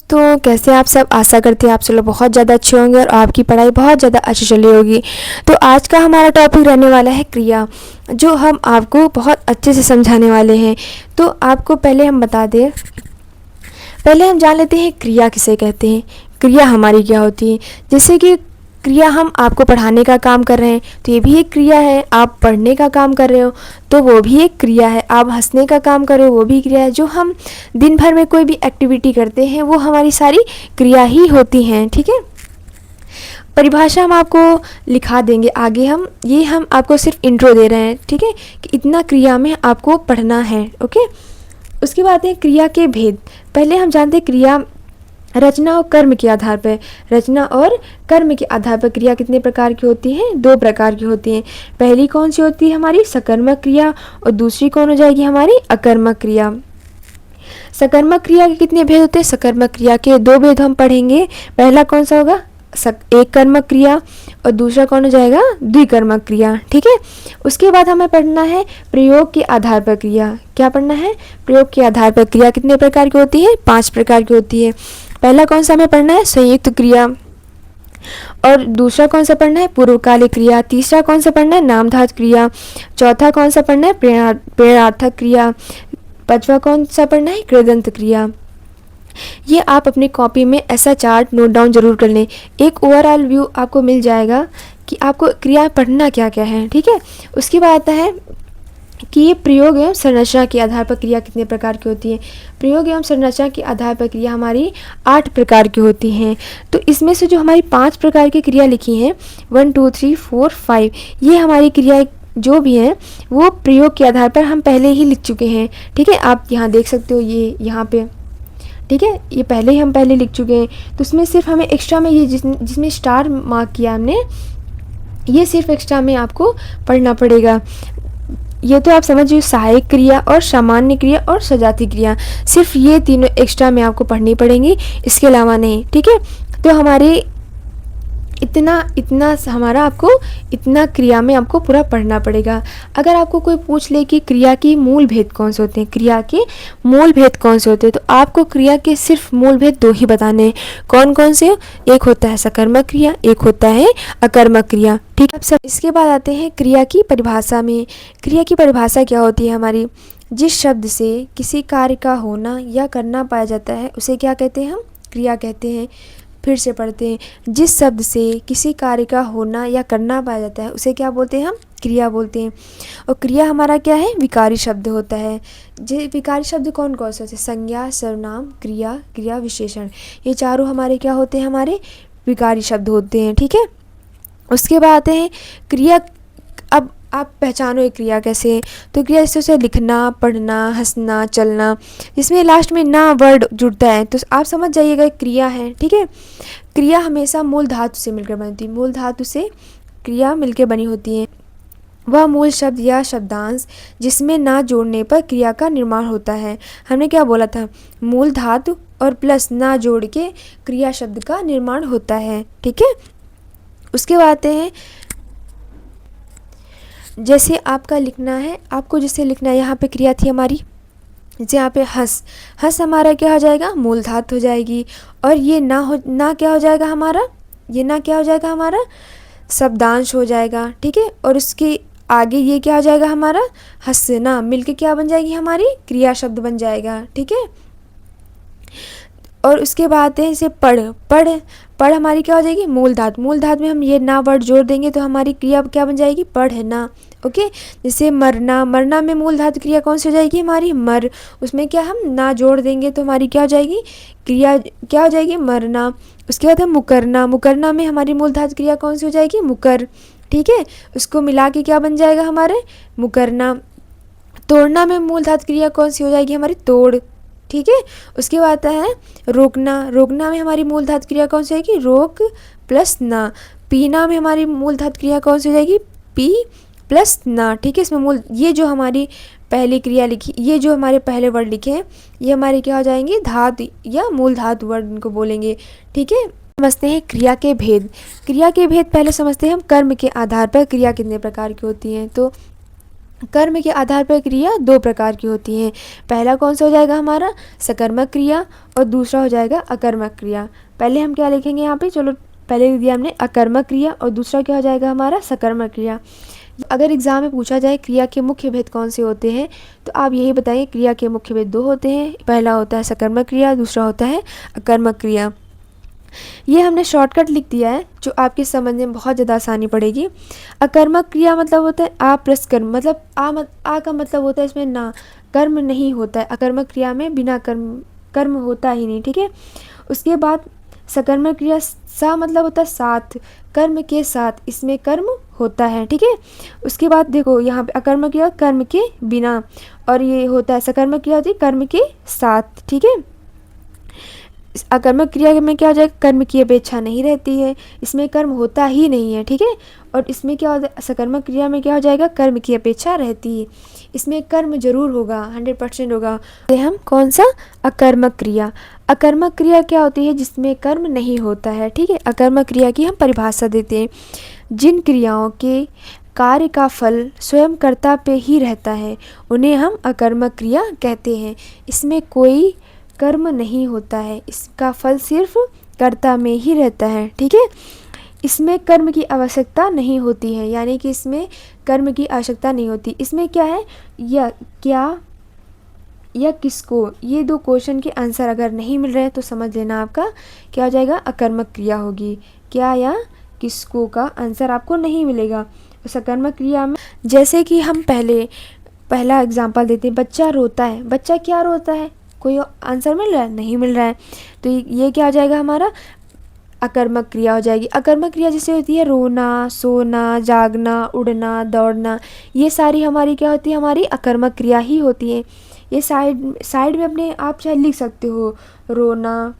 दोस्तों, कैसे आप सब। आशा करते हैं आप सब लोग बहुत ज़्यादा अच्छे होंगे और आपकी पढ़ाई बहुत ज़्यादा अच्छी चल रही होगी। तो आज का हमारा टॉपिक रहने वाला है क्रिया, जो हम आपको बहुत अच्छे से समझाने वाले हैं। तो आपको पहले हम बता दें, पहले हम जान लेते हैं क्रिया किसे कहते हैं, क्रिया हमारी क्या होती है। जैसे कि क्रिया हम आपको पढ़ाने का काम कर रहे हैं तो ये भी एक क्रिया है, आप पढ़ने का काम कर रहे हो तो वो भी एक क्रिया है, आप हंसने का काम कर रहे हो वो भी क्रिया है। जो हम दिन भर में कोई भी एक्टिविटी करते हैं वो हमारी सारी क्रिया ही होती हैं। ठीक है, परिभाषा हम आपको लिखा देंगे आगे, हम आपको सिर्फ इंट्रो दे रहे हैं। ठीक है, कि इतना क्रिया में आपको पढ़ना है। ओके, उसके बाद है क्रिया के भेद। पहले हम जानते हैं क्रिया रचना और कर्म के आधार पर, रचना और कर्म के आधार पर क्रिया कितने प्रकार की होती हैं, 2 प्रकार की होती हैं। पहली कौन सी होती है हमारी सकर्मक क्रिया और दूसरी कौन हो जाएगी हमारी अकर्मक क्रिया। सकर्मक क्रिया के कितने भेद होते हैं, सकर्मक क्रिया के 2 भेद हम पढ़ेंगे। पहला कौन सा होगा, एक कर्मक क्रिया और दूसरा कौन हो जाएगा द्विकर्मक क्रिया। ठीक है, उसके बाद हमें पढ़ना है प्रयोग के आधार पर क्रिया। क्या पढ़ना है, प्रयोग के आधार पर क्रिया कितने प्रकार की होती है, 5 प्रकार की होती है। पहला कौन सा हमें पढ़ना है संयुक्त क्रिया, और दूसरा कौन सा पढ़ना है पूर्वकालिक क्रिया, तीसरा कौन सा पढ़ना है नामधातु क्रिया, चौथा कौन सा पढ़ना है प्रेरणार्थक क्रिया, पांचवा कौन सा पढ़ना है कृदंत क्रिया। ये आप अपनी कॉपी में ऐसा चार्ट नोट डाउन जरूर कर लें, एक ओवरऑल व्यू आपको मिल जाएगा कि आपको क्रिया पढ़ना क्या क्या है। ठीक है, उसके बाद आता है कि ये प्रयोग एवं संरचना के आधार पर क्रिया कितने प्रकार की होती है। प्रयोग एवं संरचना के आधार पर क्रिया हमारी 8 प्रकार की होती हैं। तो इसमें से जो हमारी 5 प्रकार की क्रिया लिखी हैं 1 2 3 4 5, ये हमारी क्रिया जो भी हैं वो प्रयोग के आधार पर हम पहले ही लिख चुके हैं। ठीक है, आप यहाँ देख सकते हो, ये यहाँ पे ठीक है, ये हम पहले लिख चुके हैं। तो उसमें सिर्फ हमें एक्स्ट्रा में ये जिसमें स्टार मार्क किया हमने, ये सिर्फ एक्स्ट्रा में आपको पढ़ना पड़ेगा। ये तो आप समझिए सहायक क्रिया और सामान्य क्रिया और सजाती क्रिया, सिर्फ ये तीनों एक्स्ट्रा में आपको पढ़नी पड़ेंगी, इसके अलावा नहीं। ठीक है, तो हमारे इतना हमारा आपको इतना क्रिया में आपको पूरा पढ़ना पड़ेगा। अगर आपको कोई पूछ ले कि क्रिया की मूल भेद कौन से होते हैं, क्रिया के मूल भेद कौन से होते हैं, तो आपको क्रिया के सिर्फ मूल भेद 2 ही बताने हैं। कौन कौन से, एक होता है सकर्मक क्रिया, एक होता है अकर्मक क्रिया। ठीक है, अब सब इसके बाद आते हैं क्रिया की परिभाषा में। क्रिया की परिभाषा क्या होती है हमारी, जिस शब्द से किसी कार्य का होना या करना पाया जाता है उसे क्या कहते हैं, हम क्रिया कहते हैं। फिर से पढ़ते हैं, जिस शब्द से किसी कार्य का होना या करना पाया जाता है उसे क्या बोलते हैं, हम क्रिया बोलते हैं। और क्रिया हमारा क्या है, विकारी शब्द होता है। जो विकारी शब्द कौन कौन से होते हैं, संज्ञा, सर्वनाम, क्रिया, क्रिया विशेषण, ये चारों हमारे क्या होते हैं, हमारे विकारी शब्द होते हैं। ठीक है, उसके बाद आते हैं क्रिया। अब आप पहचानो एक क्रिया कैसे, तो क्रिया जैसे लिखना, पढ़ना, हंसना, चलना, जिसमें लास्ट में ना वर्ड जुड़ता है तो आप समझ जाइएगा एक क्रिया है। ठीक है, क्रिया हमेशा मूल धातु से मिलकर बनी होती है, मूल धातु से क्रिया मिलकर बनी होती है। वह मूल शब्द या शब्दांश जिसमें ना जोड़ने पर क्रिया का निर्माण होता है। हमने क्या बोला था, मूल धातु और प्लस ना जोड़ के क्रिया शब्द का निर्माण होता है। ठीक है, उसके बाद आते हैं, जैसे आपका लिखना है, आपको जैसे लिखना है, यहाँ पे क्रिया थी हमारी, जैसे यहाँ पे हंस हमारा क्या हो जाएगा, मूल धातु हो जाएगी। और ये ना क्या हो जाएगा हमारा, ये ना क्या हो जाएगा हमारा शब्दांश हो जाएगा। ठीक है, और उसके आगे ये क्या हो जाएगा हमारा हंसना, मिलके क्या बन जाएगी हमारी क्रिया शब्द बन जाएगा। ठीक है, और उसके बाद है इसे पढ़ हमारी क्या हो जाएगी मूल धातु, मूल धातु में हम ये ना वर्ड जोड़ देंगे तो हमारी क्रिया क्या बन जाएगी, पढ़ना। ओके, जैसे मरना में मूल धातु क्रिया कौन सी हो जाएगी हमारी, मर, उसमें क्या हम ना जोड़ देंगे तो हमारी क्या हो जाएगी क्रिया, क्या हो जाएगी मरना। उसके बाद हम मुकरना में हमारी मूल धातु क्रिया कौन सी हो जाएगी, मुकर। ठीक है, उसको मिला के क्या बन जाएगा हमारे मुकरना। तोड़ना में मूल धातु क्रिया कौन सी हो जाएगी हमारी, तोड़। ठीक है, उसके बाद आता है रोकना में हमारी मूल धातु क्रिया कौन सी आएगी, रोक प्लस ना। पीना में हमारी मूल धातु क्रिया कौन सी हो जाएगी, पी प्लस ना। ठीक है, इसमें मूल, ये जो हमारी पहली क्रिया लिखी, ये जो हमारे पहले वर्ड लिखे हैं ये हमारे क्या हो जाएंगे, धातु या मूल धातु वर्ड इनको बोलेंगे। ठीक है, समझते हैं क्रिया के भेद। क्रिया के भेद पहले समझते हैं हम, कर्म के आधार पर क्रिया कितने प्रकार की होती हैं। तो कर्म के आधार पर क्रिया दो प्रकार की होती हैं। पहला कौन सा हो जाएगा हमारा, सकर्मक क्रिया, और दूसरा हो जाएगा अकर्मक क्रिया। पहले हम क्या लिखेंगे यहाँ पे, चलो पहले लिख दिया हमने अकर्मक क्रिया, और दूसरा क्या हो जाएगा हमारा सकर्मक क्रिया। अगर एग्जाम में पूछा जाए क्रिया के मुख्य भेद कौन से होते हैं, तो आप यही बताइए। क्रिया के मुख्य भेद दो होते हैं, पहला होता है सकर्मक क्रिया, दूसरा होता है अकर्मक क्रिया। ये हमने शॉर्टकट लिख दिया है जो आपके समझने में बहुत ज़्यादा आसानी पड़ेगी। अकर्मक क्रिया मतलब होता है आ प्लस कर्म, मतलब आ का मतलब होता है इसमें ना, कर्म नहीं होता है। अकर्मक क्रिया में बिना कर्म होता ही नहीं, ठीक है। उसके बाद सकर्मक क्रिया, सा मतलब होता है साथ, कर्म के साथ इसमें कर्म होता है, ठीक है। उसके बाद देखो यहाँ पे अकर्मक क्रिया कर्म के बिना, और ये होता है सकर्मक क्रिया होती है कर्म के साथ, ठीक है। अकर्मक क्रिया में क्या हो जाएगा, कर्म की अपेक्षा नहीं रहती है, इसमें कर्म होता ही नहीं है, ठीक है। और इसमें क्या हो जाए, सकर्मक क्रिया में क्या हो जाएगा, कर्म की अपेक्षा रहती है, इसमें कर्म जरूर होगा, 100% होगा। तो हम कौन सा, अकर्मक क्रिया। अकर्मक क्रिया क्या होती है, जिसमें कर्म नहीं होता है, ठीक है। अकर्मक क्रिया की हम परिभाषा देते हैं, जिन क्रियाओं के कार्य का फल स्वयं कर्ता पे ही रहता है उन्हें हम अकर्मक क्रिया कहते हैं। इसमें कोई कर्म नहीं होता है, इसका फल सिर्फ कर्ता में ही रहता है, ठीक है। इसमें कर्म की आवश्यकता नहीं होती है, यानी कि इसमें कर्म की आवश्यकता नहीं होती। इसमें क्या है, या क्या या किसको, ये दो क्वेश्चन के आंसर अगर नहीं मिल रहे हैं तो समझ लेना आपका क्या हो जाएगा, अकर्मक क्रिया होगी। क्या या किसको का आंसर आपको नहीं मिलेगा। तो सकर्मक क्रिया में जैसे कि हम पहला एग्जांपल देते हैं, बच्चा रोता है, बच्चा क्या रोता है, कोई आंसर मिल रहा है, नहीं मिल रहा है, तो ये क्या हो जाएगा हमारा, अकर्मक क्रिया हो जाएगी। अकर्मक क्रिया जैसे होती है रोना, सोना, जागना, उड़ना, दौड़ना, ये सारी हमारी क्या होती है, हमारी अकर्मक क्रिया ही होती है। ये साइड में अपने आप चाहे लिख सकते हो, रोना,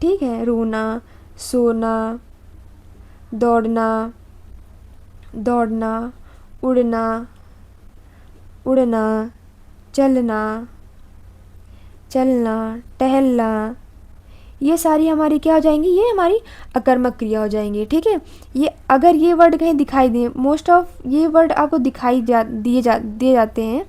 ठीक है, रोना, सोना, दौड़ना, उड़ना, चलना, टहलना, ये सारी हमारी क्या हो जाएंगी, ये हमारी अकर्मक क्रिया हो जाएंगी, ठीक है। ये अगर ये वर्ड कहीं दिखाई दें, मोस्ट ऑफ ये वर्ड आपको दिए जाते हैं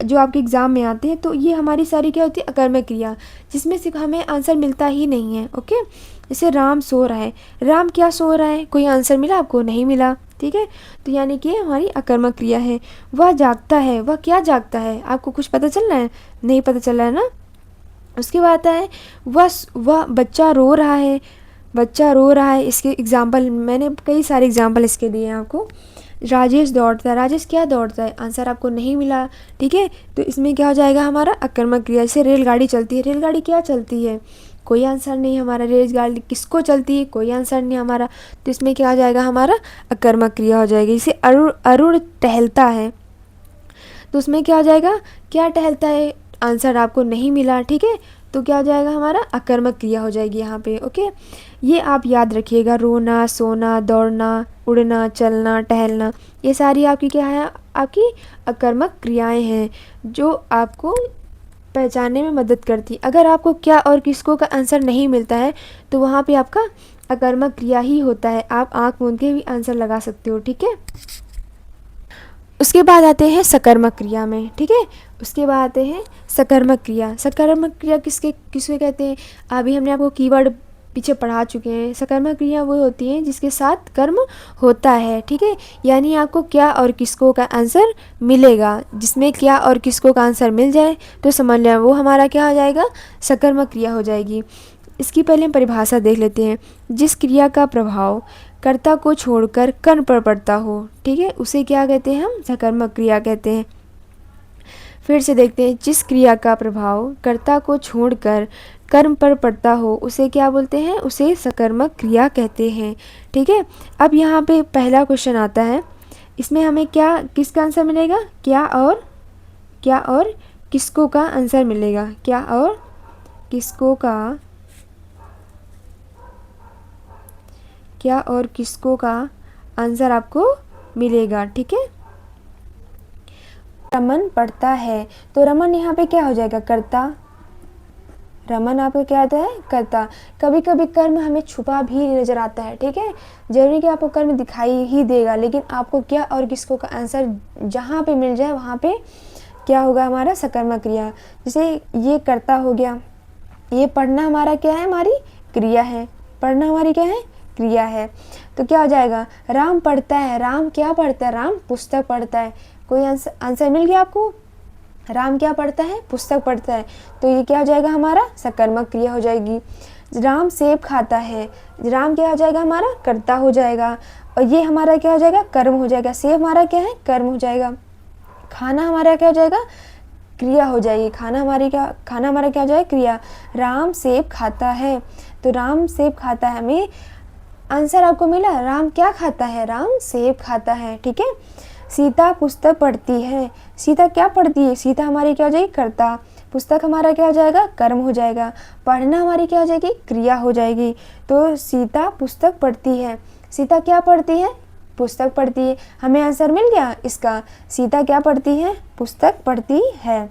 जो आपके एग्ज़ाम में आते हैं, तो ये हमारी सारी क्या होती है, अकर्मक क्रिया, जिसमें सिर्फ हमें आंसर मिलता ही नहीं है, ओके। जैसे राम सो रहा है, राम क्या सो रहा है, कोई आंसर मिला आपको, नहीं मिला, ठीक है। तो यानी कि हमारी अकर्मक क्रिया है। वह जागता है, वह क्या जागता है, आपको कुछ पता चल रहा है, नहीं पता चल रहा है ना। उसके बाद आता है वह बच्चा रो रहा है, इसके एग्जाम्पल मैंने कई सारे एग्जाम्पल इसके दिए हैं आपको। राजेश दौड़ता है, राजेश क्या दौड़ता है, आंसर आपको नहीं मिला, ठीक है। तो इसमें क्या हो जाएगा हमारा अकर्मक क्रिया। जैसे रेलगाड़ी चलती है, रेलगाड़ी क्या चलती है, कोई आंसर नहीं हमारा, रेलगाड़ी किसको चलती है, कोई आंसर नहीं हमारा, तो इसमें क्या हो जाएगा हमारा अकर्मक क्रिया हो जाएगी। जैसे अरुण टहलता है, तो उसमें क्या हो जाएगा, क्या टहलता है, आंसर आपको नहीं मिला, ठीक है। तो क्या हो जाएगा हमारा अकर्मक क्रिया हो जाएगी यहाँ पे, ओके। ये आप याद रखिएगा, रोना, सोना, दौड़ना, उड़ना, चलना, टहलना, ये सारी आपकी क्या है, आपकी अकर्मक क्रियाएं हैं जो आपको पहचानने में मदद करती। अगर आपको क्या और किसको का आंसर नहीं मिलता है तो वहाँ पे आपका अकर्मक क्रिया ही होता है, आप आँख मूंद के भी आंसर लगा सकते हो, ठीक है। उसके बाद आते हैं सकर्मक क्रिया में, ठीक है। उसके बाद आते हैं सकर्मक क्रिया। सकर्मक क्रिया किसके कहते हैं, अभी हमने आपको कीवर्ड पीछे पढ़ा चुके हैं। सकर्मक क्रिया वो होती है जिसके साथ कर्म होता है, ठीक है। यानी आपको क्या और किसको का आंसर मिलेगा, जिसमें क्या और किसको का आंसर मिल जाए तो समझ लें वो हमारा क्या हो जाएगा, सकर्मक क्रिया हो जाएगी। इसकी पहले हम परिभाषा देख लेते हैं। जिस क्रिया का प्रभाव कर्ता को छोड़कर कर्म पर पड़ता हो, ठीक है, उसे क्या कहते हैं, हम सकर्मक क्रिया कहते हैं। फिर से देखते हैं, जिस क्रिया का प्रभाव कर्ता को छोड़कर कर्म पर पड़ता हो उसे क्या बोलते हैं, उसे सकर्मक क्रिया कहते हैं, ठीक है। अब यहाँ पे पहला क्वेश्चन आता है, इसमें हमें क्या किसका आंसर मिलेगा, क्या और किसको का आंसर मिलेगा, क्या और किसको का आंसर आपको मिलेगा, ठीक है। रमन पढ़ता है, तो रमन यहाँ पे क्या हो जाएगा, कर्ता, रमन आपका क्या आता है, कर्ता। कभी कभी कर्म हमें छुपा भी नजर आता है, ठीक है, जरूरी कि आपको कर्म दिखाई ही देगा, लेकिन आपको क्या और किसको का आंसर जहाँ पे मिल जाए वहाँ पे क्या होगा, हमारा सकर्मक क्रिया। जैसे ये कर्ता हो गया, ये पढ़ना हमारा क्या है, हमारी क्रिया है, पढ़ना हमारी क्या है, क्रिया है। तो क्या हो जाएगा, राम पढ़ता है, राम क्या पढ़ता है, राम पुस्तक पढ़ता है। कोई आंसर मिल गया आपको, राम क्या पढ़ता है, पुस्तक पढ़ता है। तो ये क्या हो जाएगा, हमारा सकर्मक क्रिया हो जाएगी। राम सेब खाता है, राम क्या हो जाएगा, हमारा कर्ता हो जाएगा, और ये हमारा क्या हो जाएगा, कर्म हो जाएगा। सेब हमारा क्या है, कर्म हो जाएगा। खाना हमारा क्या हो जाएगा, क्रिया हो जाएगी। खाना हमारा क्या हो जाएगा, क्रिया। राम सेब खाता है, तो राम सेब खाता है, हमें आंसर आपको मिला, राम क्या खाता है, राम सेब खाता है, ठीक है। सीता पुस्तक पढ़ती है, सीता क्या पढ़ती है, सीता हमारी क्या हो जाएगी, कर्ता। पुस्तक हमारा क्या हो जाएगा, कर्म हो जाएगा। पढ़ना हमारी क्या हो जाएगी, क्रिया हो जाएगी। तो सीता पुस्तक पढ़ती है, सीता क्या पढ़ती है, पुस्तक पढ़ती है। हमें आंसर मिल गया इसका, सीता क्या पढ़ती है, पुस्तक पढ़ती है।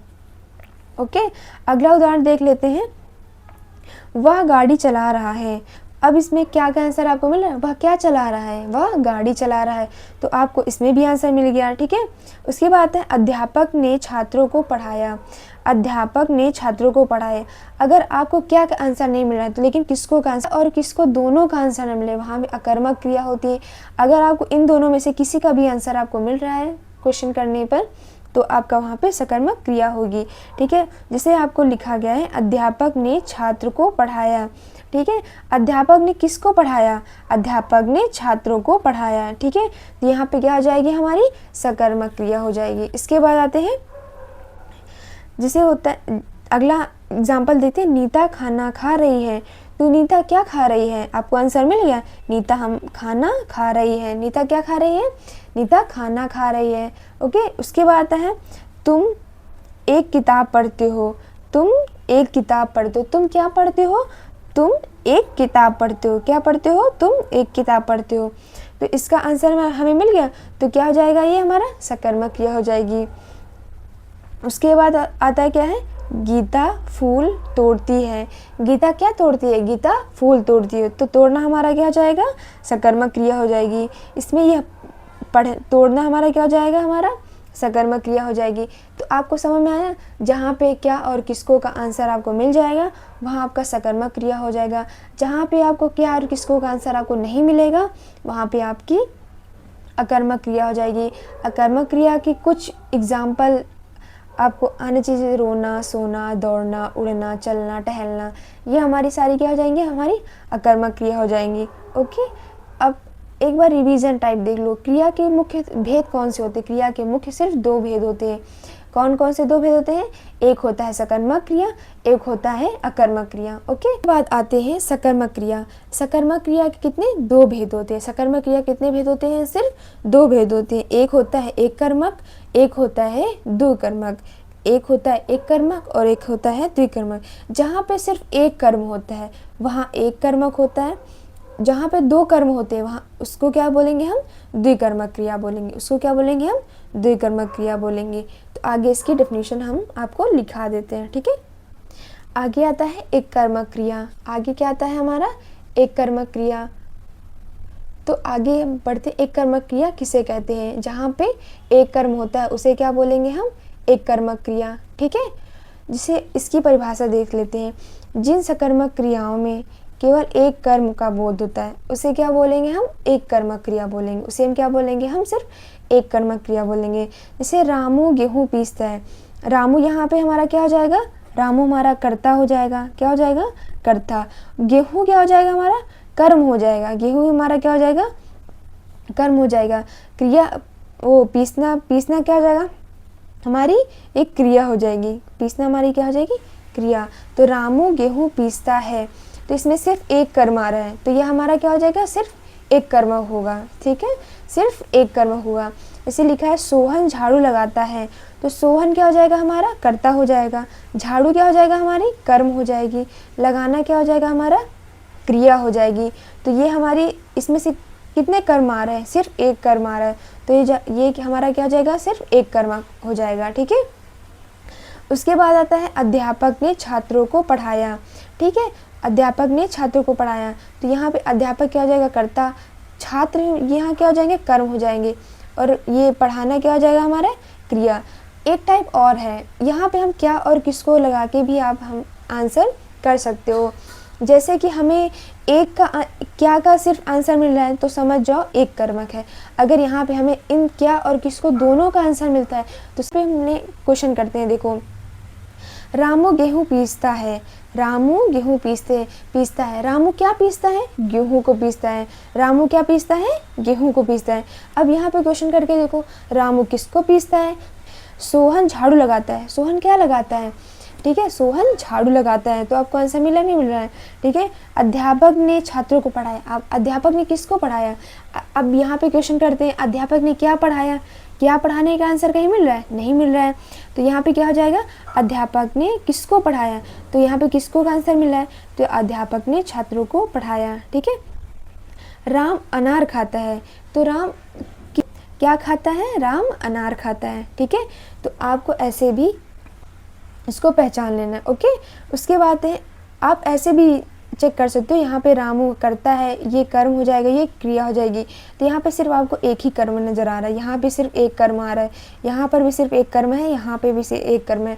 ओके, अगला उदाहरण देख लेते हैं। वह गाड़ी चला रहा है, अब इसमें क्या का आंसर आपको मिल रहा है, वह क्या चला रहा है, वह गाड़ी चला रहा है। तो आपको इसमें भी आंसर मिल गया, ठीक है। उसके बाद है अध्यापक ने छात्रों को पढ़ाया, अध्यापक ने छात्रों को पढ़ाया। अगर आपको क्या का आंसर नहीं मिल रहा है तो लेकिन किसको का आंसर और किसको दोनों का आंसर न मिले, वहाँ भी अकर्मक क्रिया होती है। अगर आपको इन दोनों में से किसी का भी आंसर आपको मिल रहा है क्वेश्चन करने पर, तो आपका वहाँ पे सकर्मक क्रिया होगी, ठीक है। जैसे आपको लिखा गया है, अध्यापक ने छात्र को पढ़ाया, ठीक है। अध्यापक ने किसको पढ़ाया, अध्यापक ने छात्रों को पढ़ाया, ठीक है। तो यहाँ पे क्या हो जाएगी, हमारी सकर्मक क्रिया हो जाएगी। इसके बाद आते हैं, जैसे होता है, अगला एग्जाम्पल देते हैं, नीता खाना खा रही है। तो नीता क्या खा रही है, आपको आंसर मिल गया, नीता हम खाना खा रही है। नीता क्या खा रही है, नीता खाना खा रही है, ओके। उसके बाद आता है, तुम एक किताब पढ़ते हो, तुम एक किताब पढ़ते हो। तुम क्या पढ़ते हो, तुम एक किताब पढ़ते हो, क्या पढ़ते हो, तुम एक किताब पढ़ते हो। तो इसका आंसर हमें मिल गया, तो क्या हो जाएगा, ये हमारा सकर्मक क्रिया हो जाएगी। उसके बाद आता है क्या है, गीता फूल तोड़ती है। गीता क्या तोड़ती है, गीता फूल तोड़ती है। तो तोड़ना हमारा क्या हो जाएगा, सकर्मक क्रिया हो जाएगी। इसमें यह तोड़ना हमारा क्या हो जाएगा, हमारा सकर्मक क्रिया हो जाएगी। तो आपको समझ में आया, जहाँ पे क्या और किसको का आंसर आपको मिल जाएगा वहाँ आपका सकर्मक क्रिया हो जाएगा। जहाँ पे आपको क्या और किसको का आंसर आपको नहीं मिलेगा वहाँ पे आपकी अकर्मक क्रिया हो जाएगी। अकर्मक क्रिया की कुछ एग्जाम्पल आपको आने चाहिए, रोना, सोना, दौड़ना, उड़ना, चलना, टहलना, ये हमारी सारी क्या हो जाएंगी, हमारी अकर्मक क्रिया हो जाएंगी, ओके। अब एक बार रिवीजन टाइप देख लो, क्रिया के मुख्य भेद कौन से होते हैं। क्रिया के मुख्य सिर्फ दो भेद होते हैं। कौन कौन से दो भेद होते हैं, एक होता है सकर्मक क्रिया, एक होता है अकर्मक क्रिया, ओके। बाद आते हैं सकर्मक क्रिया। सकर्मक क्रिया के कितने, दो भेद होते हैं। सकर्मक क्रिया कितने भेद होते हैं, सिर्फ दो भेद होते हैं। एक होता है एक कर्मक, एक होता है द्विकर्मक। एक होता है एक कर्मक और एक होता है द्विकर्मक। जहाँ पे सिर्फ एक कर्म होता है वहाँ एक कर्मक होता है, जहाँ पे दो कर्म होते हैं वहाँ उसको क्या बोलेंगे हम, द्विकर्मक क्रिया बोलेंगे। उसको क्या बोलेंगे हम, द्विकर्मक क्रिया बोलेंगे। तो आगे इसकी डेफिनेशन हम आपको लिखा देते हैं, ठीक है। आगे आता है एक कर्मक क्रिया। आगे क्या आता है हमारा, एक कर्मक क्रिया। तो आगे हम पढ़ते, एक कर्मक क्रिया किसे कहते हैं, जहाँ पे एक कर्म होता है उसे क्या बोलेंगे हम, एक कर्मक क्रिया, ठीक है। जिसे इसकी परिभाषा देख लेते हैं, जिन सकर्मक क्रियाओं में केवल एक कर्म का बोध होता है उसे क्या बोलेंगे हम, एक कर्मक क्रिया बोलेंगे। उसे हम क्या बोलेंगे, हम सिर्फ एक कर्मक क्रिया बोलेंगे। जैसे रामू गेहूँ पीसता है, रामू यहाँ पे हमारा क्या हो जाएगा, रामू हमारा कर्ता हो जाएगा, क्या हो जाएगा, कर्ता। गेहूँ क्या हो जाएगा, हमारा कर्म हो जाएगा। गेहूँ हमारा क्या हो जाएगा, कर्म हो जाएगा। क्रिया वो पीसना, पीसना क्या हो जाएगा, हमारी एक क्रिया हो जाएगी। पीसना हमारी क्या हो जाएगी, क्रिया। तो रामू गेहूँ पीसता है, तो इसमें सिर्फ एक कर्म आ रहा है, तो यह हमारा क्या हो जाएगा, सिर्फ एक कर्म होगा, ठीक है, सिर्फ एक कर्म होगा। इसे लिखा है सोहन झाड़ू लगाता है, तो सोहन क्या हो जाएगा, हमारा कर्ता हो जाएगा। झाड़ू क्या हो जाएगा, हमारी कर्म हो जाएगी। लगाना क्या हो जाएगा, हमारा क्रिया हो जाएगी। तो ये हमारी इसमें से कितने कर्म आ रहे हैं, सिर्फ एक कर्म आ रहा है, तो ये हमारा क्या हो जाएगा, सिर्फ एक कर्म हो जाएगा, ठीक है। उसके बाद आता है अध्यापक ने छात्रों को पढ़ाया। ठीक है, अध्यापक ने छात्रों को पढ़ाया, तो यहाँ पे अध्यापक क्या हो जाएगा कर्ता, छात्र यहाँ क्या हो जाएंगे कर्म हो जाएंगे, और ये पढ़ाना क्या हो जाएगा हमारा क्रिया। एक टाइप और है, यहाँ पे हम क्या और किसको लगा के भी आप हम आंसर कर सकते हो। जैसे कि हमें एक का क्या का सिर्फ आंसर मिल रहा है तो समझ जाओ एक कर्मक है। अगर यहाँ पे हमें इन क्या और किसको दोनों का आंसर मिलता है तो उस पर हमने क्वेश्चन करते हैं। देखो, रामू गेहूँ पीसता है, रामू गेहूँ पीसता है। रामू क्या पीसता है, गेहूँ को पीसता है। रामू क्या पीसता है, गेहूँ को पीसता है। अब यहाँ पे क्वेश्चन करके देखो, रामू किसको पीसता है, सोहन झाड़ू लगाता है। सोहन क्या लगाता है, ठीक है, सोहन झाड़ू लगाता है। तो आपको आंसर मिला नहीं मिल रहा है। ठीक है, अध्यापक ने छात्रों को पढ़ाया। अब अध्यापक ने किसको पढ़ाया, अब यहाँ पे क्वेश्चन करते हैं अध्यापक ने क्या पढ़ाया, क्या पढ़ाने का आंसर कहीं मिल रहा है, नहीं मिल रहा है। तो यहाँ पे क्या हो जाएगा, अध्यापक ने किसको पढ़ाया, तो यहाँ पे किसको का आंसर मिल रहा है, तो अध्यापक ने छात्रों को पढ़ाया। ठीक है, राम अनार खाता है, तो राम क्या खाता है, राम अनार खाता है। ठीक है, तो आपको ऐसे भी इसको पहचान लेना है। ओके, उसके बाद है आप ऐसे भी चेक कर सकते हो, यहाँ पे रामू करता है, ये कर्म हो जाएगा, ये क्रिया हो जाएगी। तो यहाँ पे सिर्फ आपको एक ही कर्म नज़र आ रहा है, यहाँ पे सिर्फ एक कर्म आ रहा है, यहाँ पर भी सिर्फ एक कर्म है, यहाँ पे भी सिर्फ एक कर्म है।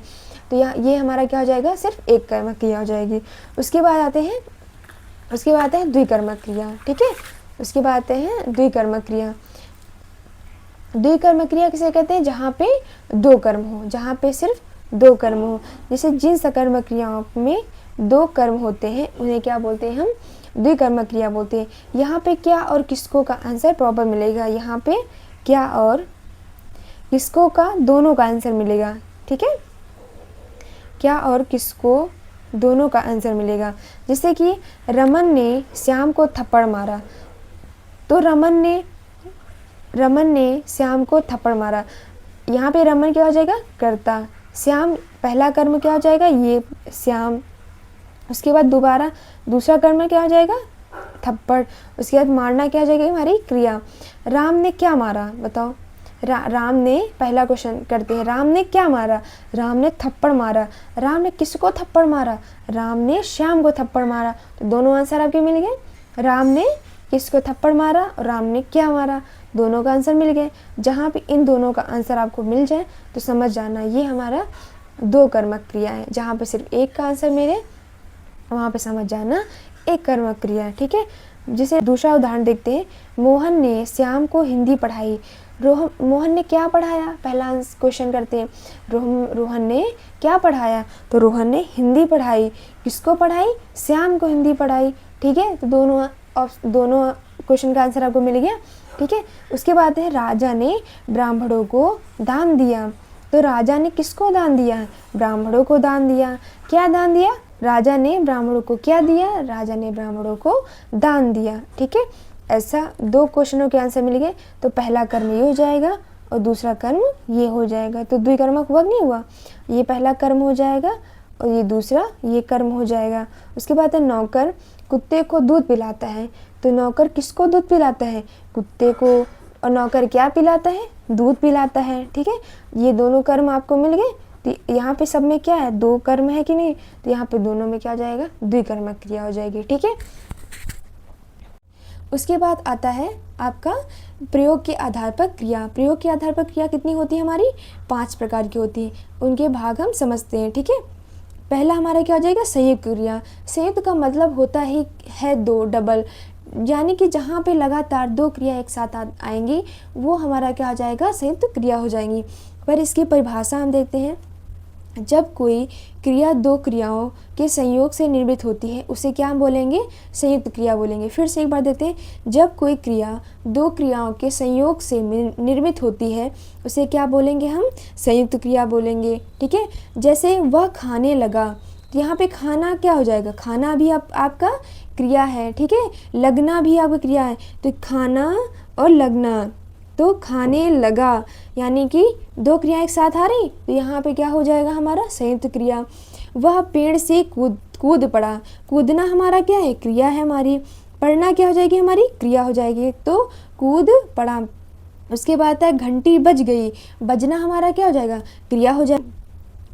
तो यहाँ ये हमारा क्या हो जाएगा, सिर्फ एक कर्म क्रिया हो जाएगी। उसके बाद आते हैं द्विकर्मक क्रिया। ठीक है, उसके बाद आते हैं द्विकर्मक क्रिया। द्विकर्मक क्रिया किसे कहते हैं, जहाँ पे दो कर्म हो, जहाँ पे सिर्फ दो कर्म हो। जैसे जिन सकर्मक क्रियाओं में दो कर्म होते हैं उन्हें क्या बोलते हैं, हम द्विकर्मक क्रिया बोलते हैं। यहाँ पे क्या और किसको का आंसर प्रॉपर मिलेगा, यहाँ पे क्या और किसको का दोनों का आंसर मिलेगा। ठीक है, क्या और किसको दोनों का आंसर मिलेगा। जैसे कि रमन ने श्याम को थप्पड़ मारा, तो रमन ने श्याम को थप्पड़ मारा। यहाँ पे रमन क्या हो जाएगा, कर्ता, श्याम पहला कर्म क्या हो जाएगा, ये श्याम। उसके बाद दोबारा दूसरा कर्म क्या हो जाएगा, थप्पड़। उसके बाद मारना क्या हो जाएगा, हमारी क्रिया। राम ने क्या मारा, बताओ, राम ने, पहला क्वेश्चन करते हैं, राम ने क्या मारा, राम ने थप्पड़ मारा। राम ने किसको थप्पड़ मारा, राम ने श्याम को थप्पड़ मारा। तो दोनों आंसर आपके मिल गए, राम ने किसको थप्पड़ मारा और राम ने क्या मारा, दोनों का आंसर मिल गए। जहाँ पे इन दोनों का आंसर आपको मिल जाए तो समझ जाना ये हमारा दो कर्मक क्रिया है। जहाँ पे सिर्फ एक का आंसर मिले वहाँ पे समझ जाना एक कर्मक क्रिया है। ठीक है, जैसे दूसरा उदाहरण देखते हैं, मोहन ने श्याम को हिंदी पढ़ाई। मोहन ने क्या पढ़ाया, पहला क्वेश्चन करते हैं, रोहन ने क्या पढ़ाया, तो रोहन ने हिंदी पढ़ाई। किसको पढ़ाई, श्याम को हिंदी पढ़ाई। ठीक है, तो दोनों क्वेश्चन का आंसर आपको मिल गया। ठीक है, उसके बाद है राजा ने ब्राह्मणों को दान दिया। तो राजा ने किसको दान दिया, ब्राह्मणों को दान दिया। क्या दान दिया, राजा ने ब्राह्मणों को क्या दिया, राजा ने ब्राह्मणों को दान दिया। ठीक है, ऐसा दो क्वेश्चनों के आंसर मिल गए। तो पहला कर्म ये हो जाएगा और दूसरा कर्म ये हो जाएगा। तो द्विकर्मक वर्ग नहीं हुआ, ये पहला कर्म हो जाएगा और ये दूसरा ये कर्म हो जाएगा। उसके बाद है नौकर कुत्ते को दूध पिलाता है। तो नौकर किसको दूध पिलाता है, कुत्ते को। और नौकर क्या पिलाता है, दूध पिलाता है। ठीक है, ये दोनों कर्म आपको मिल गए। तो यहाँ पे सब में क्या है, दो कर्म है कि नहीं, तो यहाँ पे दोनों में क्या हो जाएगा, द्विकर्मक क्रिया हो जाएगी। ठीक है, उसके बाद आता है आपका प्रयोग के आधार पर क्रिया। प्रयोग के आधार पर क्रिया कितनी होती है हमारी, 5 प्रकार की होती है। उनके भाग हम समझते हैं। ठीक है, पहला हमारा क्या हो जाएगा, संयुक्त क्रिया। संयुक्त का मतलब होता ही है दो, डबल, यानी कि जहाँ पे लगातार दो क्रिया एक साथ आएंगी वो हमारा क्या हो जाएगा, संयुक्त क्रिया हो जाएंगी। पर इसकी परिभाषा हम देखते हैं, जब कोई क्रिया दो क्रियाओं के संयोग से निर्मित होती है उसे क्या बोलेंगे, संयुक्त क्रिया बोलेंगे। फिर से एक बार देते हैं, जब कोई क्रिया दो क्रियाओं के संयोग से निर्मित होती है उसे क्या बोलेंगे, हम संयुक्त क्रिया बोलेंगे। ठीक है, जैसे वह खाने लगा, तो यहाँ पे खाना क्या हो जाएगा, खाना भी आपका क्रिया है। ठीक है, लगना भी आपका क्रिया है। तो खाना और लगना, तो खाने लगा, यानी कि दो क्रिया एक साथ आ रही, तो यहाँ पे क्या हो जाएगा हमारा संयुक्त क्रिया। वह पेड़ से कूद पड़ा, कूदना हमारा क्या है, क्रिया है हमारी। पढ़ना क्या हो जाएगी, हमारी क्रिया हो जाएगी। तो कूद पड़ा। उसके बाद है घंटी बज गई, बजना हमारा क्या हो जाएगा, क्रिया हो जाएगी।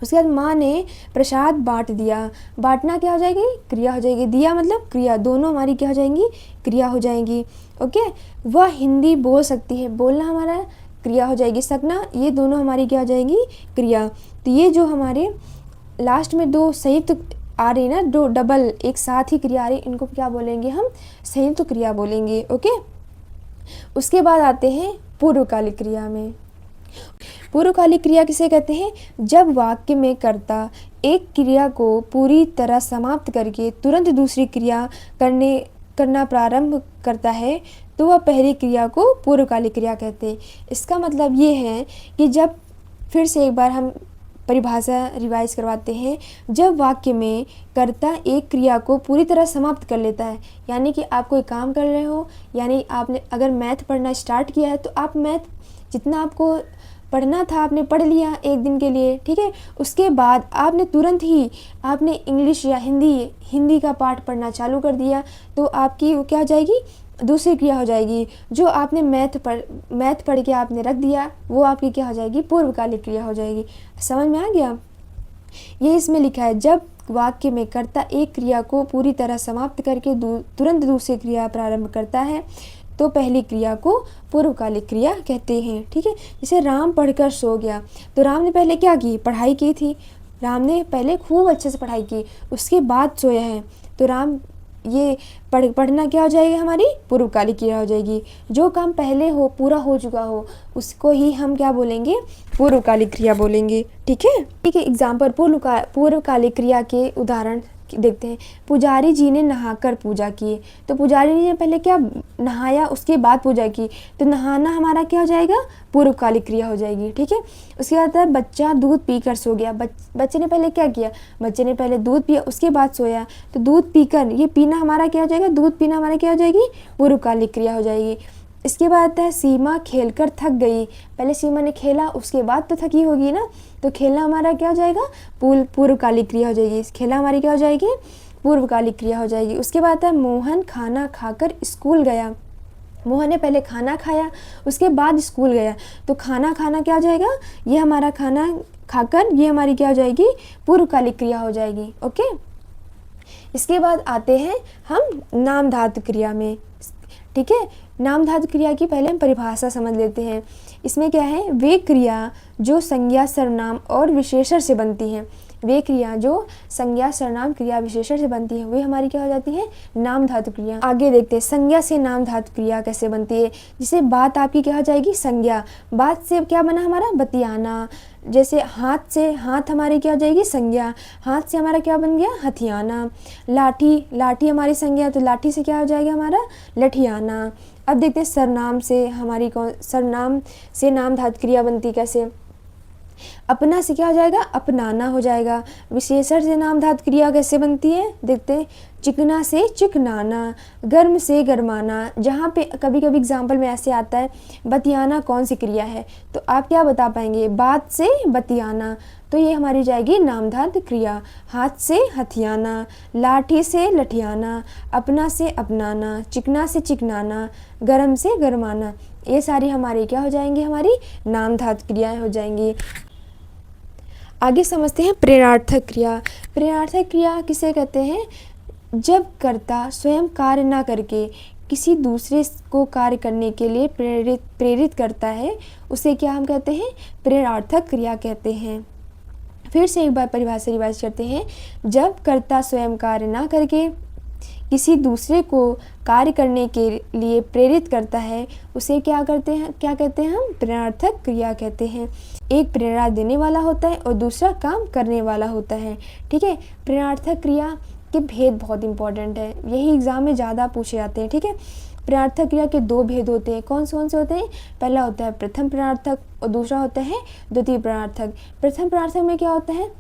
उसके बाद माँ ने प्रसाद बांट दिया। बांटना क्या हो जाएगी, क्रिया हो जाएगी। दिया मतलब क्रिया, दोनों हमारी क्या हो जाएंगी, क्रिया हो जाएंगी। ओके। वह हिंदी बोल सकती है, बोलना हमारा क्रिया हो जाएगी। सकना, ये दोनों हमारी क्या हो जाएंगी, क्रिया। तो ये जो हमारे लास्ट में दो संयुक्त आ रही ना, दो डबल एक साथ ही क्रिया आ रही, इनको क्या बोलेंगे हम, संयुक्त क्रिया बोलेंगे। ओके। उसके बाद आते हैं पूर्वकालिक क्रिया में। पूर्वकालिक क्रिया किसे कहते हैं, जब वाक्य में कर्ता एक क्रिया को पूरी तरह समाप्त करके तुरंत दूसरी क्रिया करना प्रारंभ करता है तो वह पहली क्रिया को पूर्वकालिक क्रिया कहते हैं। इसका मतलब ये है कि जब, फिर से एक बार हम परिभाषा रिवाइज करवाते हैं, जब वाक्य में कर्ता एक क्रिया को पूरी तरह समाप्त कर लेता है, यानी कि आप कोई काम कर रहे हो, यानी आपने अगर मैथ पढ़ना स्टार्ट किया है तो आप मैथ जितना आपको पढ़ना था आपने पढ़ लिया एक दिन के लिए, ठीक है। उसके बाद आपने तुरंत ही आपने इंग्लिश या हिंदी का पाठ पढ़ना चालू कर दिया, तो आपकी वो क्या हो जाएगी, दूसरी क्रिया हो जाएगी। जो आपने मैथ पढ़ के आपने रख दिया, वो आपकी क्या हो जाएगी, पूर्वकालिक क्रिया हो जाएगी। समझ में आ गया। ये इसमें लिखा है, जब वाक्य में कर्ता एक क्रिया को पूरी तरह समाप्त करके तुरंत दूसरी क्रिया प्रारंभ करता है तो पहली क्रिया को पूर्वकालिक क्रिया कहते हैं, ठीक है। जैसे राम पढ़कर सो गया, तो राम ने पहले क्या की, पढ़ाई की थी। राम ने पहले खूब अच्छे से पढ़ाई की, उसके बाद सोया है, तो राम ये पढ़ना क्या हो जाएगी, हमारी पूर्वकालिक क्रिया हो जाएगी। जो काम पहले हो, पूरा हो चुका हो, उसको ही हम क्या बोलेंगे, पूर्वकालिक क्रिया बोलेंगे, ठीक है। ठीक है। एग्जाम्पल पूर्वकालिक क्रिया के उदाहरण देखते हैं। पुजारी जी ने नहाकर पूजा की, तो पुजारी जी ने पहले क्या नहाया, उसके बाद पूजा की, तो नहाना हमारा क्या हो जाएगा, पूर्वकालिक क्रिया हो जाएगी, ठीक है। उसके बाद है बच्चा दूध पीकर सो गया। बच्चे ने पहले क्या किया, बच्चे ने पहले दूध पिया, उसके बाद सोया, तो दूध पीकर, ये पीना हमारा क्या हो जाएगा, दूध पीना हमारा क्या हो जाएगी, पूर्वकालिक क्रिया हो जाएगी। इसके बाद है सीमा खेलकर थक गई। पहले सीमा ने खेला, उसके बाद तो थकी होगी ना, तो खेलना हमारा क्या हो जाएगा, पूर्वकालिक क्रिया हो जाएगी। खेला हमारी क्या हो जाएगी, पूर्वकालिक क्रिया हो जाएगी। उसके बाद है मोहन खाना खाकर स्कूल गया। मोहन ने पहले खाना खाया, उसके बाद स्कूल गया, तो खाना खाना क्या हो जाएगा, ये हमारा खाना खाकर, ये हमारी क्या हो जाएगी, पूर्वकालिक क्रिया हो जाएगी। ओके। इसके बाद आते हैं हम नाम धातु क्रिया में, ठीक है। नाम धातु क्रिया की पहले हम परिभाषा समझ लेते हैं। इसमें क्या है, वे क्रिया जो संज्ञा सर्वनाम और विशेषण से बनती हैं। वे क्रिया जो संज्ञा सर्वनाम क्रिया विशेषण से बनती है, वे हमारी क्या हो जाती है, नाम धातु क्रिया। आगे देखते हैं संज्ञा से नाम धातु क्रिया कैसे बनती है। जिसे बात आपकी क्या हो जाएगी, संज्ञा। बात से क्या बना हमारा, बतियाना। जैसे हाथ से, हाथ हमारी क्या हो जाएगी, संज्ञा। हाथ से हमारा क्या बन गया, हथियाना। लाठी हमारी संज्ञा, तो लाठी से क्या हो जाएगा हमारा, लठियाना। अब देखते हैं सर्वनाम से हमारी सर्वनाम से नाम धातु क्रिया बनती कैसे। अपना से क्या हो जाएगा, अपनाना हो जाएगा। विशेषण से नाम धातु क्रिया कैसे बनती है, देखते हैं। चिकना से चिकनाना, गर्म से गरमाना। जहाँ पे कभी कभी एग्जाम्पल में ऐसे आता है बतियाना कौन सी क्रिया है, तो आप क्या बता पाएंगे, बात से बतियाना, तो ये हमारी जाएगी नाम धातु क्रिया। हाथ से हथियाना, लाठी से लठियाना, अपना से अपनाना, चिकना से चिकनाना, गर्म से गरमाना, ये सारी हमारी क्या हो जाएंगी, हमारी नाम धातु क्रियाएं हो जाएंगी। आगे समझते हैं प्रेरणार्थक क्रिया। प्रेरणार्थक क्रिया किसे कहते हैं, जब कर्ता स्वयं कार्य ना करके किसी दूसरे को कार्य करने के लिए प्रेरित करता है, उसे क्या हम कहते हैं, प्रेरणार्थक क्रिया कहते हैं। फिर से एक बार परिभाषा रिवाइज करते हैं। जब कर्ता स्वयं कार्य ना करके किसी दूसरे को कार्य करने के लिए प्रेरित करता है, उसे क्या कहते हैं हम, प्रेरणार्थक क्रिया कहते हैं। एक प्रेरणा देने वाला होता है और दूसरा काम करने वाला होता है, ठीक है। प्रेरणार्थक क्रिया के भेद बहुत इंपॉर्टेंट है, यही एग्जाम में ज़्यादा पूछे जाते हैं, ठीक है। प्रेरणार्थक क्रिया के दो भेद होते हैं, कौन से होते हैं, पहला होता है प्रथम प्रेरणार्थक और दूसरा होता है द्वितीय प्रेरणार्थक। प्रथम प्रेरणार्थक में क्या होता है,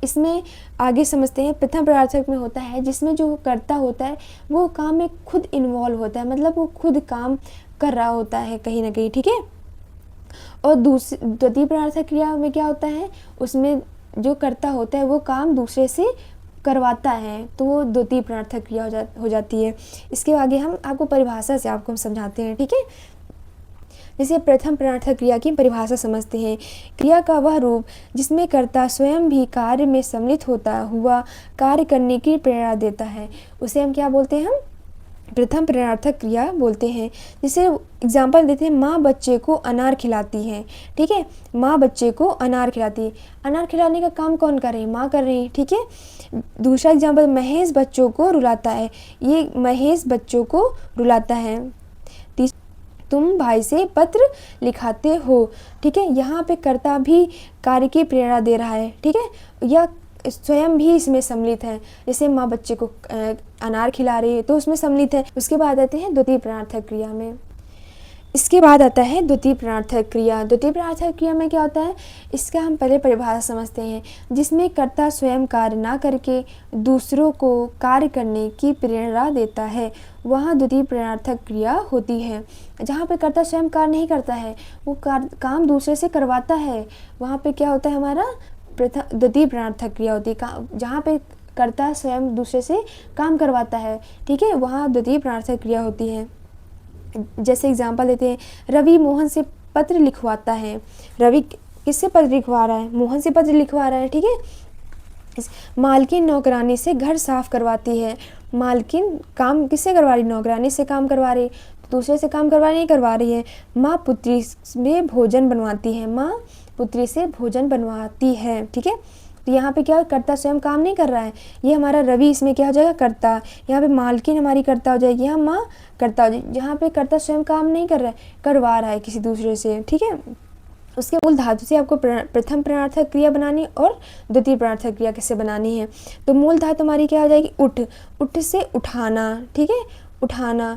इसमें आगे समझते हैं। प्रथम प्रेरणार्थक में होता है जिसमें जो कर्ता होता है वो काम में खुद इन्वॉल्व होता है, मतलब वो खुद काम कर रहा होता है कहीं ना कहीं, ठीक है। और द्वितीय प्रेरणार्थक क्रिया में क्या होता है, उसमें जो कर्ता होता है वो काम दूसरे से करवाता है, तो वो द्वितीय प्रेरणार्थक क्रिया हो जाती है। इसके आगे हम आपको परिभाषा से आपको समझाते हैं, ठीक है। जैसे प्रथम प्रणार्थक क्रिया की परिभाषा समझते हैं। क्रिया का वह रूप जिसमें कर्ता स्वयं भी कार्य में सम्मिलित होता हुआ कार्य करने की प्रेरणा देता है, उसे हम क्या बोलते हैं? हम प्रथम प्रणार्थक क्रिया बोलते हैं। जैसे एग्जाम्पल देते हैं, माँ बच्चे को अनार खिलाती है। ठीक है, माँ बच्चे को अनार खिलाती है। अनार खिलाने का काम कौन कर रही है? माँ कर रही है। ठीक है। दूसरा एग्जाम्पल, महेश बच्चों को रुलाता है। ये महेश बच्चों को रुलाता है। तुम भाई से पत्र लिखाते हो। ठीक है, यहाँ पे कर्ता भी कार्य की प्रेरणा दे रहा है। ठीक है, यह स्वयं भी इसमें सम्मिलित है। जैसे माँ बच्चे को अनार खिला रही है तो उसमें सम्मिलित है। उसके बाद आते हैं द्वितीय प्रणार्थक क्रिया में। इसके बाद आता है द्वितीय प्रणार्थक क्रिया। द्वितीय प्रणार्थक क्रिया में क्या होता है? इसका हम पहले परिभाषा समझते हैं। जिसमें कर्ता स्वयं कार्य ना करके दूसरों को कार्य करने की प्रेरणा देता है, वहाँ द्वितीय प्रणार्थक क्रिया होती है। जहाँ पे कर्ता स्वयं कार्य नहीं करता है, वो काम दूसरे से करवाता है, वहाँ पे क्या होता है? हमारा द्वितीय प्रणार्थक क्रिया होती है। जहाँ पे कर्ता स्वयं दूसरे से काम करवाता है, ठीक है, वहाँ द्वितीय प्रणार्थक क्रिया होती है। जैसे एग्जाम्पल देते हैं, रवि मोहन से पत्र लिखवाता है। रवि किससे पत्र लिखवा रहा है? मोहन से पत्र लिखवा रहा है। ठीक है। मालकिन नौकरानी से घर साफ करवाती है। मालकिन काम किससे करवा रही? नौकरानी से काम करवा रही, दूसरे से काम करवा नहीं करवा रही है। माँ पुत्री में भोजन बनवाती है। माँ पुत्री से भोजन बनवाती है। ठीक है, तो यहाँ पे क्या कर्ता स्वयं काम नहीं कर रहा है, ये हमारा रवि इसमें क्या हो जाएगा? कर्ता। यहाँ पे मालकिन हमारी कर्ता हो जाएगी, यहाँ माँ कर्ता हो जाएगी। यहाँ पे कर्ता स्वयं काम नहीं कर रहा है, करवा रहा है किसी दूसरे से। ठीक है, उसके मूल धातु से आपको प्रथम प्रणार्थक क्रिया बनानी और द्वितीय प्रणार्थक क्रिया कैसे बनानी है। तो मूल धातु हमारी क्या हो जाएगी? उठ। उठ से उठाना। ठीक है, उठाना।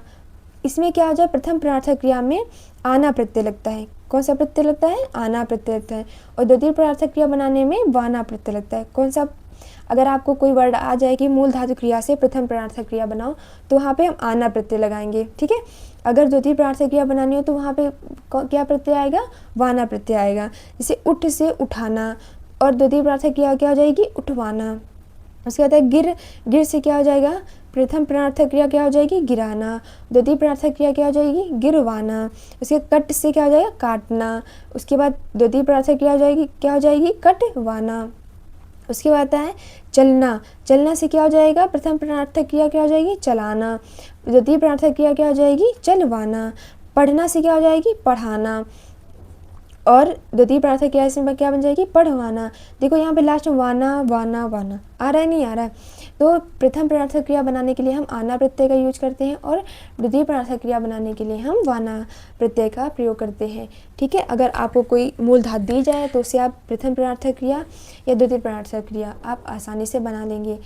इसमें क्या हो जाए? प्रथम प्रणार्थक क्रिया में आना प्रत्यय लगता है। कौन सा प्रत्यय लगता है? आना प्रत्यय लगता है। और द्वितीय प्रणार्थक क्रिया बनाने में वाना प्रत्यय लगता है। कौन सा? अगर आपको कोई वर्ड आ जाए कि मूल धातु क्रिया से प्रथम प्रणार्थक क्रिया बनाओ, तो वहाँ पे हम आना प्रत्यय लगाएंगे। ठीक है, अगर द्वितीय प्रणार्थक क्रिया बनानी हो तो वहाँ पे क्या प्रत्यय आएगा? वाना प्रत्यय आएगा। जैसे उठ से उठाना, और द्वितीय प्रणार्थक क्रिया क्या हो जाएगी? उठवाना। उसके बाद है गिर। गिर से क्या हो जाएगा? प्रथम प्रणार्थक क्रिया क्या हो जाएगी? गिराना। द्वितीय प्रणार्थक क्रिया क्या हो जाएगी? गिरवाना। उसके कट से क्या हो जाएगा? काटना। उसके बाद द्वितीय प्रणार्थक क्रिया हो जाएगी, क्या हो जाएगी? कटवाना। उसके बाद आता है चलना। चलना से क्या हो जाएगा? प्रथम प्रणार्थक क्रिया क्या हो जाएगी? चलाना। द्वितीय प्रणार्थक क्रिया क्या हो जाएगी? चलवाना। पढ़ना से क्या हो जाएगी? पढ़ाना। और द्वितीय प्रणार्थक क्रिया इसमें क्या बन जाएगी? पढ़वाना। देखो यहाँ पे लास्ट में वाना वाना वाना आ रहा है, नहीं आ रहा है? तो प्रथम प्रणार्थक क्रिया बनाने के लिए हम आना प्रत्यय का यूज करते हैं, और द्वितीय प्रणार्थक क्रिया बनाने के लिए हम वाना प्रत्यय का प्रयोग करते हैं। ठीक है, अगर आपको कोई मूल धातु दी जाए तो उससे आप प्रथम प्रणार्थक क्रिया या द्वितीय प्रणार्थक क्रिया आप आसानी से बना लेंगे।